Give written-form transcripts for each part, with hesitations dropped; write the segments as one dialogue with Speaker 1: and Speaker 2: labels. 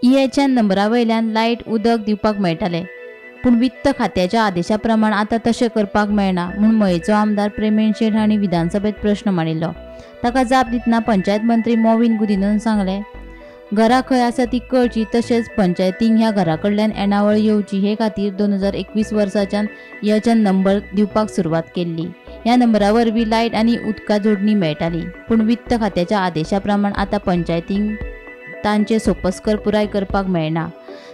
Speaker 1: EHN नंबरा वयल्यान light उदक दिवपाक मेळटाले, पूण वित्त खात्याच्या आदेशा प्रमाण आता तशें करपाक मेळना म्हूण मयेचो आमदार प्रेमेन शेट हांणी विधानसभेत प्रश्न मांडिल्लो। ताका जाप दितना पंचायत मंत्री मोविन गुदिन्होन सांगले, घरां खंय आसा ती कळची तशेंच पंचायतींक ह्या घरा कडल्यान येणावळ येवची हे खातीर 2021 वर्साच्यान EHN नंबर दिवपाक सुरवात केल्ली। ह्या नंबरा वरवीं लायट आनी उदका जोडणी मेळटाली, पूण वित्त खात्याच्या आदेशा प्रमाण आता पंचायतींक तांचे सोपस्कर पुराय करपाक मेळना।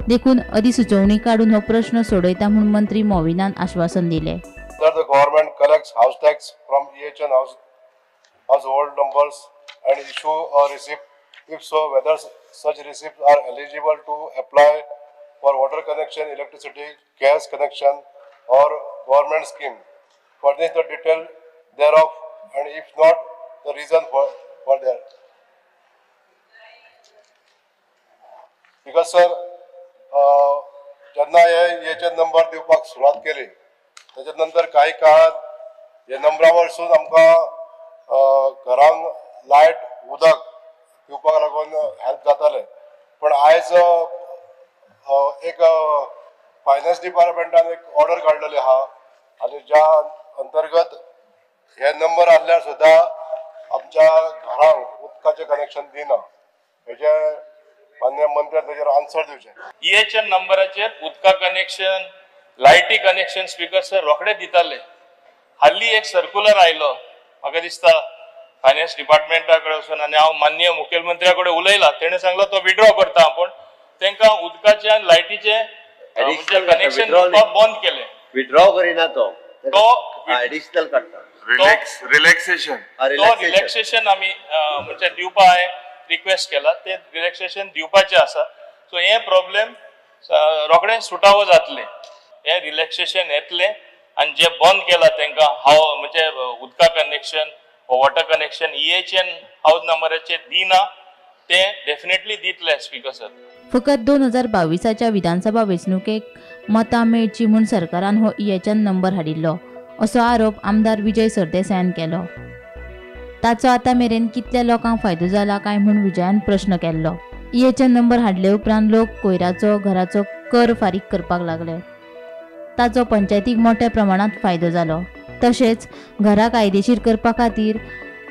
Speaker 1: देखून अधिसुचोवणी काडून हो प्रश्न सोडयता म्हूण मंत्री मोविनान आश्वासन दिले।
Speaker 2: The government collects house tax from EHN household numbers and issue a receipt. If so, whether such receipts are eligible to apply for water connection, electricity, gas connection, or government scheme. Furnish the detail thereof, and if not, the reason for that. Because sir, जेन्ना हे EHN number दिवपाक सुरवात केली त्याच्यानंतर काही काळात हे नंबरा वरसून आमकां घरांक लायट उदक दिवपाक लागून हेल्प जाताले, पण आयज एक फायनान्स डिपार्टमेंटान एक ऑर्डर काडलेली आहा आनी ज्या अंतर्गत हे नंबर आसल्यार सुद्दां आमच्या घरांक उदकाचें कनेक्शन दिना। हेजे मान्य मंत्र्यान ताचेर आन्सर दिवचे।
Speaker 3: EHN नंबराचेर उदका कनेक्शन, लायटी कनेक्शन स्पीकर सर रोखडे दिताले। हाल्ली एक सर्क्युलर आयलो, म्हाका दिसता फायनान्स डिपार्टमेंटा कडेन वचून, आनी हांव माननीय मुखेलमंत्र्या कडेन उलयला, तेणें सांगलो तो विड्रॉ करता, पूण तांकां उदकाचें आनी लायटीचें कनेक्शन दिवपाक बंद केलें।
Speaker 4: विड्रॉ करिना तो एडिशनल करता,
Speaker 3: रिलॅक्सेशन आमी म्हणजे दिवपा हांवें रिक्वेस्ट केला, ते रिलॅक्सेशन दिवपाचें आसा। सो हे प्रॉब्लेम रोखडें सुटावो जातले, हे रिलॅक्सेशन येतलें आनी जे बंद केला तांकां म्हणजे उदका connection water connection EHN house नंबराचेर दिना ते डेफिनेटली दितले स्पीकर सर।
Speaker 1: फकत 2022च्या विधानसभा वेंचणुकेक मतां मेळची म्हूण सरकारान हो EHN नंबर हाडिल्लो असो आरोप आमदार विजय सरदेसायान केलो। ताचो आतां मेरेन कितल्या लोकांक फायदो जाला काय म्हूण विजयान प्रश्न केल्लो। EHN नंबर हाडले उपरांत लोक कोयराचो घराचो कर फारीक करपाक लागले, ताचो पंचायतीक मोठ्या प्रमाणात फायदो जालो। तशेंच घरां कायदेशीर करपा खातीर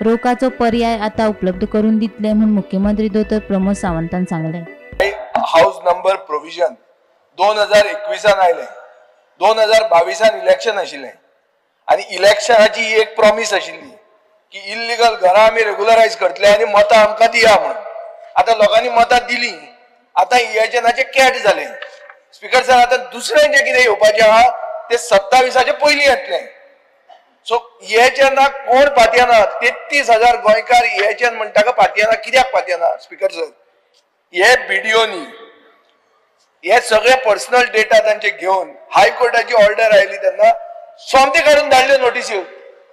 Speaker 1: रोखाचो पर्याय आता उपलब्ध करून दितले म्हूण मुख्यमंत्री दोतोर प्रमोद सावंतान सांगले।
Speaker 5: हाऊस नंबर प्रोविजन 2021 आयले, 2022 इलेक्शन आशिल्लें आनी इलेक्शनाची एक प्रॉमिस आशिल्ली की इल्लीगल घरां आमी रेग्युलरायज करतले आनी मतां आमकां दिया म्हणून। आतां लोकांनी मतां दिली, आतां EHNाचे कॅट जाले। स्पीकर सर, आतां दुसरें जें कितें येवपाचें आहा ते 27 पयलीं येतलें। सो EHNाक कोण पातयना, 33,000 गोंयकार EHN म्हणटा का पातयना, कित्याक पातयना स्पीकर सर? हे BDOनी हे सगळे पर्सनल डेटा तांचे घेवन हायकोर्टाची ऑर्डर आयली तेन्ना सोमते काडून धाडले नोटीसी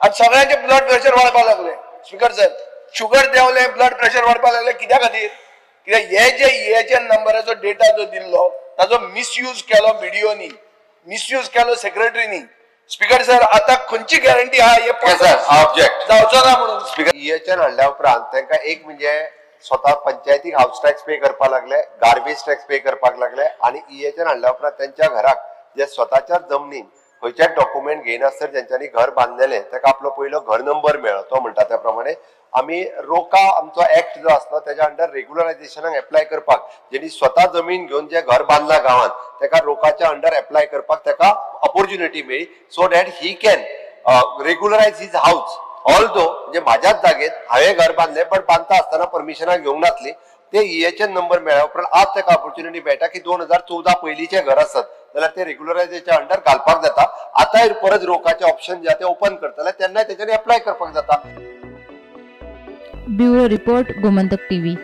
Speaker 5: आनी सगळ्यांचे ब्लड प्रेशर वाडपाक लागले। स्पीकर सर, शुगर देंवले, ब्लड प्रेशर वाडपाक लागले, कित्या खातीर? कित्याक हे जे EHN नंबराचो डेटा जो दिल्लो ताचो मिसयूज केलो BDOनी, मिसयूज केलो सेक्रेटरीनी। स्पीकर सर, आता खंयची गॅरंटी आहा हे ऑब्जेक्ट जावचो ना म्हणून?
Speaker 4: स्पीकर EHN हाडल्या उपरांत तांकां एक म्हणजे स्वता पंचायतीक हाऊस टॅक्स पे करपाक लागले, गार्बेज टॅक्स पे करपाक लागले, आनी EHN हाडल्या उपरांत त्यांच्या घराक जे स्वताच्या जमनीन खंयचेच डॉक्युमेंट घेयनासर ज्यांच्यानी घर बांधलेले ताका आपलो पयलो घर नंबर मेळ्ळो। तो म्हणटा त्या प्रमाणे आमी रोका आमचो ऍक्ट जो आसलो त्याच्या अंडर रेग्युलरायझेशनाक एप्लाय करपाक, जेणी स्वता जमीन घेवन जे घर बांधला गांवांत ताका रोकाच्या अंडर एप्लाय करपाक ताका ऑपॉर्च्युनिटी मेळ्ळी, so that he can regularise his house. Although म्हणजे म्हाज्याच जागेत हांवें घर बांधले, पण बांदता आसतना परमिशनाक घेवंक नासली, ते EHN नंबर मेळ्ळ्या उपरांत आज ताका ऑपॉर्च्युनिटी मेळटा की 2014 पयलींचे घर आसत जाल्यार ते रेग्युलरायझेशना अंडर घालपाक जाता। आतांय परत रोकाचे ऑप्शन जे ते ओपन करतले तेन्ना तेच्यानी एप्लाय करपाक जाता।
Speaker 1: Bureau report, Gomantak TV।